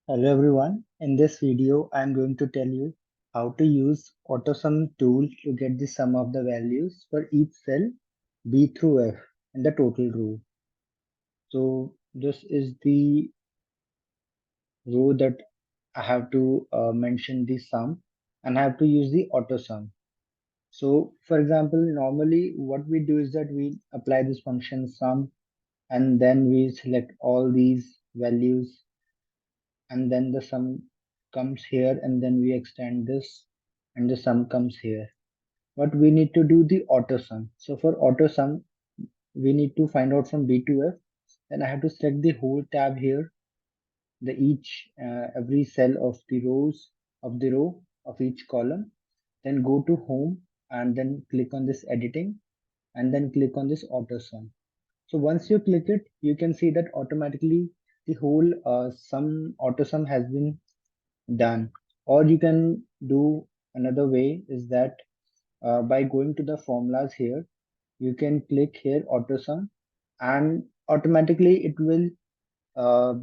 Hello everyone, in this video I am going to tell you how to use Autosum tool to get the sum of the values for each cell B through F in the total row. So this is the row that I have to mention the sum and I have to use the Autosum. So for example, normally what we do is that we apply this function sum and then we select all these values and then the sum comes here and then we extend this and the sum comes here. But we need to do the auto sum. So for auto sum, we need to find out from B to F. Then I have to select the whole tab here, the each every cell of the rows of the row of each column. Then go to home and then click on this editing and then click on this auto sum. So once you click it, you can see that automatically the whole sum auto sum has been done. Or you can do another way is that by going to the formulas here, you can click here AutoSum and automatically it will uh,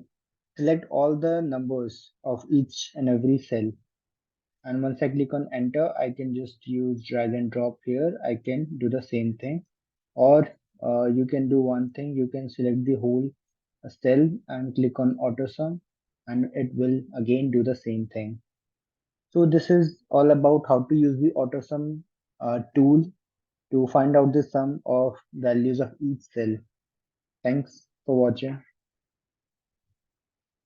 select all the numbers of each and every cell. And once I click on enter, I can just use drag and drop here. I can do the same thing. Or you can do one thing, you can select the whole cell and click on AutoSum and it will again do the same thing. So this is all about how to use the AutoSum tool to find out the sum of values of each cell. Thanks for watching.